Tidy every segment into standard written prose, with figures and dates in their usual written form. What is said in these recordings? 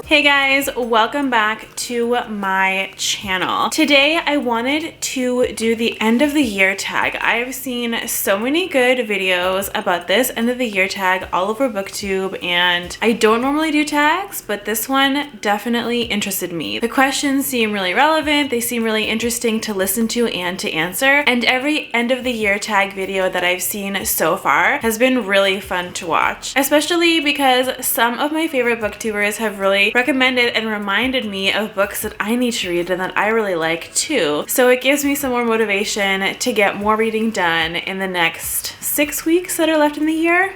Hey guys, welcome back to my channel. Today I wanted to do the end of the year tag. I have seen so many good videos about this end of the year tag all over BookTube, and I don't normally do tags, but this one definitely interested me. The questions seem really relevant, they seem really interesting to listen to and to answer, and every end of the year tag video that I've seen so far has been really fun to watch, especially because some of my favorite booktubers have really recommended and reminded me of books that I need to read and that I really like too. So it gives me some more motivation to get more reading done in the next 6 weeks that are left in the year.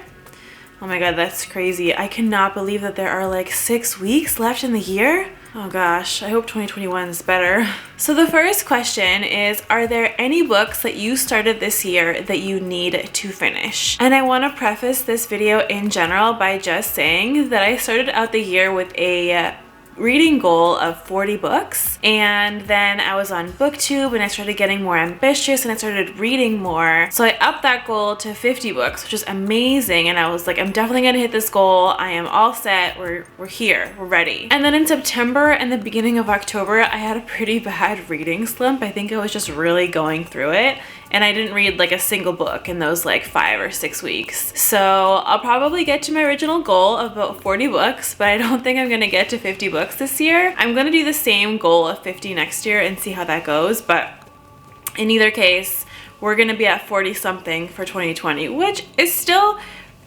Oh my god, that's crazy. I cannot believe that there are like 6 weeks left in the year. Oh gosh, I hope 2021 is better. So the first question is, are there any books that you started this year that you need to finish? And I want to preface this video in general by just saying that I started out the year with a reading goal of 40 books, and then I was on BookTube and I started getting more ambitious and I started reading more, so I upped that goal to 50 books, which is amazing. And I was like, I'm definitely gonna hit this goal. I am all set. We're here, we're ready. And then in September and the beginning of October, I had a pretty bad reading slump. I think I was just really going through it, and I didn't read like a single book in those like 5 or 6 weeks. So I'll probably get to my original goal of about 40 books, but I don't think I'm gonna get to 50 books this year. I'm gonna do the same goal of 50 next year and see how that goes, but in either case, we're gonna be at 40 something for 2020, which is still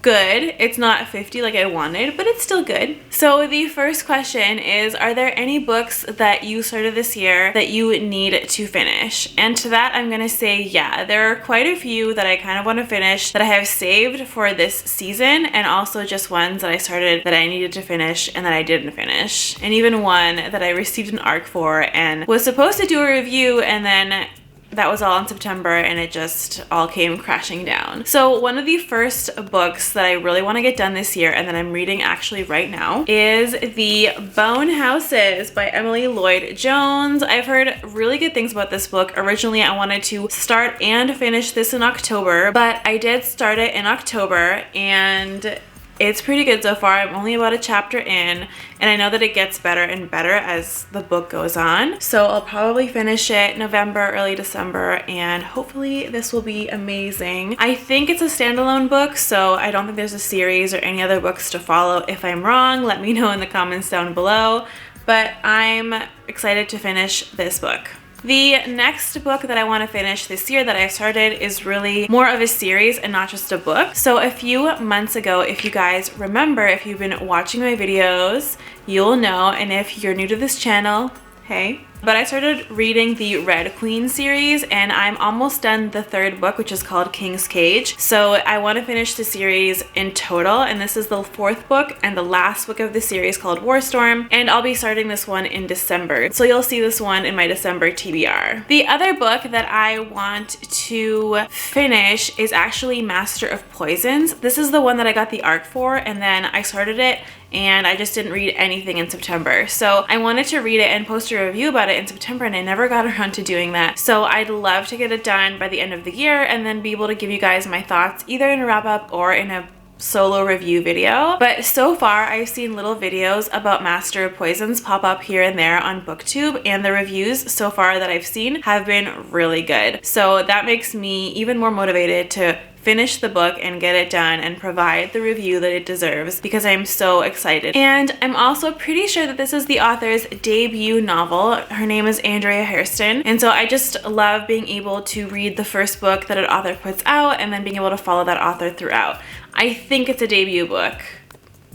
good. It's not 50 like I wanted, but it's still good. So the first question is, are there any books that you started this year that you need to finish? And to that, I'm gonna say yeah. There are quite a few that I kind of want to finish that I have saved for this season, and also just ones that I started that I needed to finish and that I didn't finish. And even one that I received an ARC for and was supposed to do a review, and then that was all in September and it just all came crashing down. So one of the first books that I really want to get done this year and that I'm reading actually right now is The Bone Houses by Emily Lloyd Jones. I've heard really good things about this book. Originally, I wanted to start and finish this in October, but I did start it in October and it's pretty good so far. I'm only about a chapter in, and I know that it gets better and better as the book goes on. So I'll probably finish it November, early December, and hopefully this will be amazing. I think it's a standalone book, so I don't think there's a series or any other books to follow. If I'm wrong, let me know in the comments down below, but I'm excited to finish this book. The next book that I want to finish this year that I started is really more of a series and not just a book. So a few months ago, if you guys remember, if you've been watching my videos, you'll know, and if you're new to this channel, hey. But I started reading the Red Queen series, and I'm almost done the third book, which is called King's Cage. So I want to finish the series in total, and this is the fourth book and the last book of the series called Warstorm, and I'll be starting this one in December. So you'll see this one in my December TBR. The other book that I want to finish is actually Master of Poisons. This is the one that I got the ARC for, and then I started it and I just didn't read anything in September. So I wanted to read it and post a review about it in September, and I never got around to doing that. So I'd love to get it done by the end of the year and then be able to give you guys my thoughts either in a wrap up or in a solo review video. But so far I've seen little videos about Master of Poisons pop up here and there on BookTube, and the reviews so far that I've seen have been really good. So that makes me even more motivated to finish the book and get it done and provide the review that it deserves, because I'm so excited. And I'm also pretty sure that this is the author's debut novel. Her name is Andrea Hairston, and so I just love being able to read the first book that an author puts out and then being able to follow that author throughout. I think it's a debut book,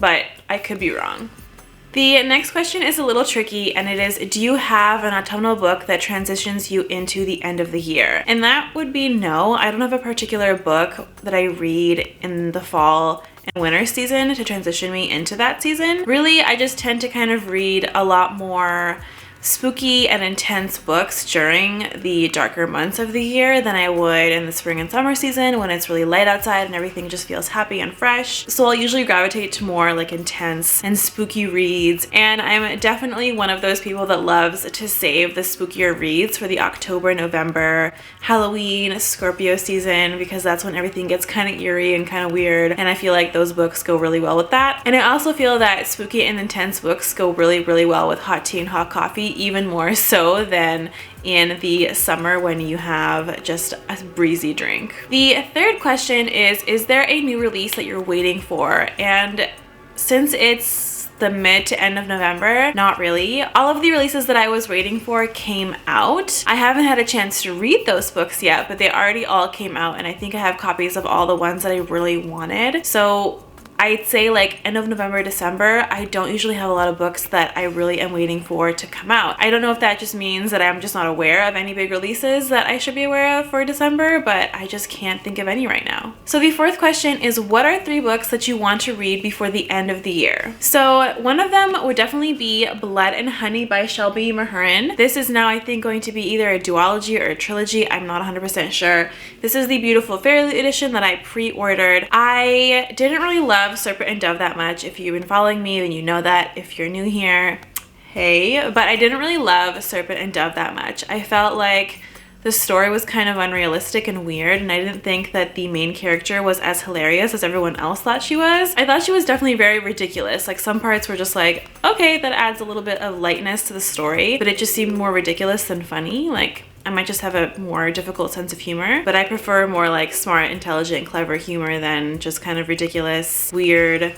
but I could be wrong. The next question is a little tricky, and it is, do you have an autumnal book that transitions you into the end of the year? And that would be no. I don't have a particular book that I read in the fall and winter season to transition me into that season. Really, I just tend to kind of read a lot more spooky and intense books during the darker months of the year than I would in the spring and summer season when it's really light outside and everything just feels happy and fresh. So I'll usually gravitate to more like intense and spooky reads, and I'm definitely one of those people that loves to save the spookier reads for the October, November, Halloween, Scorpio season, because that's when everything gets kind of eerie and kind of weird, and I feel like those books go really well with that. And I also feel that spooky and intense books go really, really well with hot tea and hot coffee, even more so than in the summer when you have just a breezy drink. The third question is there a new release that you're waiting for? And since it's the mid to end of November, not really. All of the releases that I was waiting for came out. I haven't had a chance to read those books yet, but they already all came out, and I think I have copies of all the ones that I really wanted. So I'd say like end of November, December, I don't usually have a lot of books that I really am waiting for to come out. I don't know if that just means that I'm just not aware of any big releases that I should be aware of for December, but I just can't think of any right now. So the fourth question is, what are 3 books that you want to read before the end of the year? So one of them would definitely be Blood and Honey by Shelby Mahurin. This is now I think going to be either a duology or a trilogy. I'm not 100% sure. This is the beautiful Fairy edition that I pre-ordered. I didn't really love Serpent and Dove that much. If you've been following me, then you know that. If you're new here, hey. But I didn't really love Serpent and Dove that much. I felt like the story was kind of unrealistic and weird, and I didn't think that the main character was as hilarious as everyone else thought she was. I thought she was definitely very ridiculous. Like some parts were just like, okay, that adds a little bit of lightness to the story, but it just seemed more ridiculous than funny. Like I might just have a more difficult sense of humor, but I prefer more like smart, intelligent, clever humor than just kind of ridiculous, weird,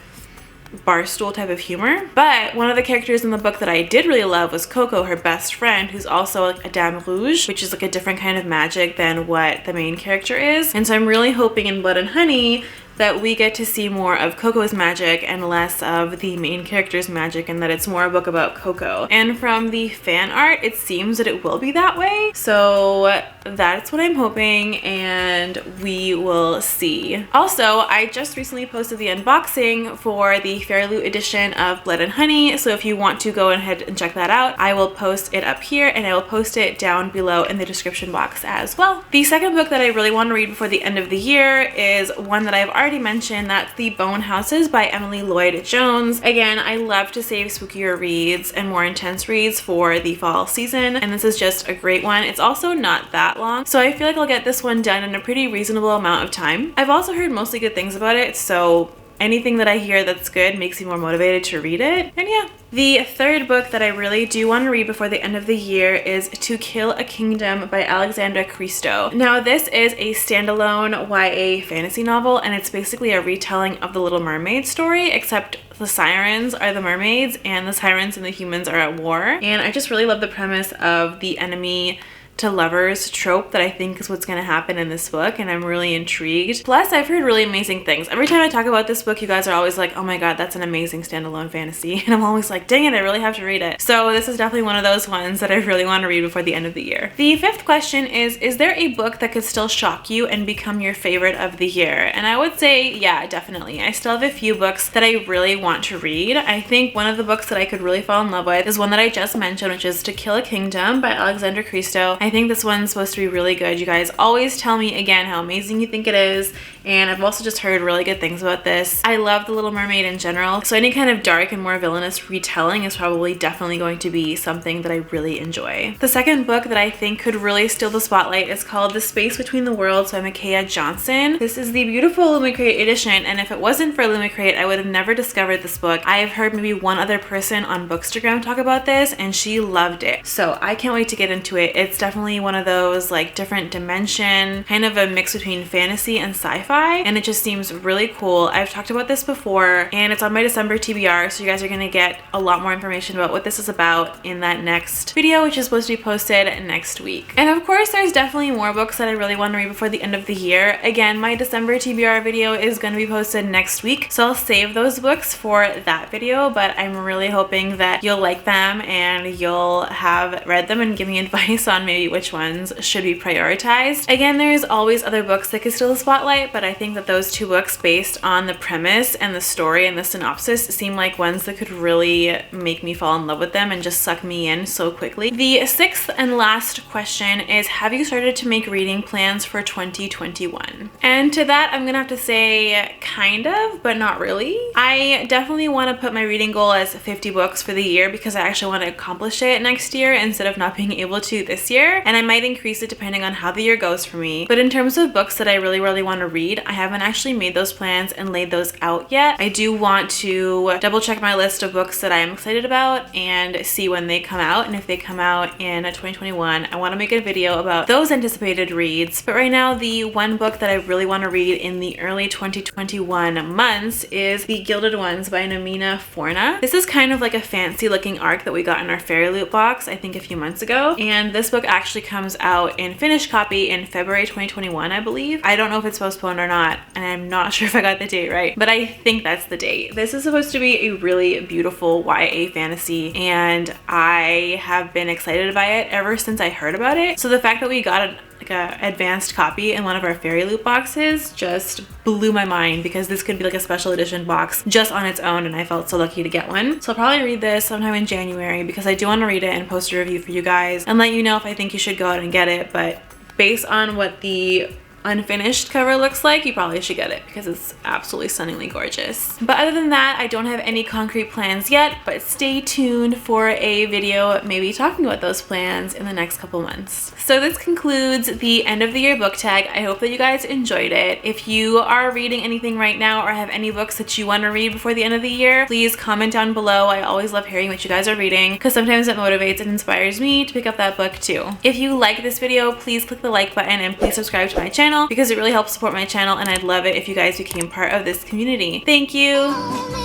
barstool type of humor. But one of the characters in the book that I did really love was Coco, her best friend, who's also like a Dame Rouge, which is like a different kind of magic than what the main character is. And so I'm really hoping in Blood and Honey that we get to see more of Coco's magic and less of the main character's magic, and that it's more a book about Coco. And from the fan art, it seems that it will be that way. So that's what I'm hoping, and we will see. Also, I just recently posted the unboxing for the Fairy Loot edition of Blood and Honey. So if you want to go ahead and check that out, I will post it up here, and I will post it down below in the description box as well. The second book that I really want to read before the end of the year is one that I've already mentioned. That's The Bone Houses by Emily Lloyd Jones. Again, I love to save spookier reads and more intense reads for the fall season, and this is just a great one. It's also not that long, so I feel like I'll get this one done in a pretty reasonable amount of time. I've also heard mostly good things about it, so anything that I hear that's good makes me more motivated to read it. And yeah. The third book that I really do want to read before the end of the year is To Kill a Kingdom by Alexandra Christo. Now this is a standalone YA fantasy novel, and it's basically a retelling of the Little Mermaid story, except the sirens are the mermaids and the sirens and the humans are at war. And I just really love the premise of the enemy to lovers trope that I think is what's going to happen in this book, and I'm really intrigued. Plus, I've heard really amazing things. Every time I talk about this book, you guys are always like, oh my god, that's an amazing standalone fantasy, and I'm always like, dang it, I really have to read it. So this is definitely one of those ones that I really want to read before the end of the year. The fifth question is there a book that could still shock you and become your favorite of the year? And I would say, yeah, definitely. I still have a few books that I really want to read. I think one of the books that I could really fall in love with is one that I just mentioned, which is To Kill a Kingdom by Alexandra Christo. I think this one's supposed to be really good. You guys always tell me again how amazing you think it is, and I've also just heard really good things about this. I love The Little Mermaid in general, so any kind of dark and more villainous retelling is probably definitely going to be something that I really enjoy. The second book that I think could really steal the spotlight is called The Space Between the Worlds by Micaiah Johnson. This is the beautiful Lumicrate edition, and if it wasn't for Lumicrate, I would have never discovered this book. I have heard maybe one other person on Bookstagram talk about this, and she loved it. So I can't wait to get into it. It's definitely one of those like different dimension, kind of a mix between fantasy and sci-fi, and it just seems really cool. I've talked about this before, and it's on my December TBR, so you guys are gonna get a lot more information about what this is about in that next video, which is supposed to be posted next week. And of course, there's definitely more books that I really want to read before the end of the year. Again, my December TBR video is going to be posted next week, so I'll save those books for that video, but I'm really hoping that you'll like them and you'll have read them and give me advice on maybe debate which ones should be prioritized. Again, there's always other books that could steal the spotlight, but I think that those two books, based on the premise and the story and the synopsis, seem like ones that could really make me fall in love with them and just suck me in so quickly. The sixth and last question is, have you started to make reading plans for 2021? And to that, I'm gonna have to say kind of, but not really. I definitely want to put my reading goal as 50 books for the year because I actually want to accomplish it next year instead of not being able to this year, and I might increase it depending on how the year goes for me. But in terms of books that I really want to read, I haven't actually made those plans and laid those out yet. I do want to double check my list of books that I am excited about and see when they come out, and if they come out in 2021, I want to make a video about those anticipated reads. But right now, the one book that I really want to read in the early 2021 months is The Gilded Ones by Namina Forna. This is kind of like a fancy looking arc that we got in our Fairy Loot box, I think a few months ago, and this book actually comes out in finished copy in February 2021, I believe. I don't know if it's postponed or not, and I'm not sure if I got the date right, but I think that's the date. This is supposed to be a really beautiful YA fantasy, and I have been excited by it ever since I heard about it. So the fact that we got like a advanced copy in one of our Fairy Loot boxes just blew my mind, because this could be like a special edition box just on its own, and I felt so lucky to get one. So I'll probably read this sometime in January because I do want to read it and post a review for you guys and let you know if I think you should go out and get it. But based on what the unfinished cover looks like, you probably should get it because it's absolutely stunningly gorgeous. But other than that, I don't have any concrete plans yet, but stay tuned for a video maybe talking about those plans in the next couple months. So this concludes the end of the year book tag. I hope that you guys enjoyed it. If you are reading anything right now or have any books that you want to read before the end of the year, please comment down below. I always love hearing what you guys are reading because sometimes it motivates and inspires me to pick up that book too. If you like this video, please click the like button and please subscribe to my channel because it really helps support my channel, and I'd love it if you guys became part of this community. Thank you!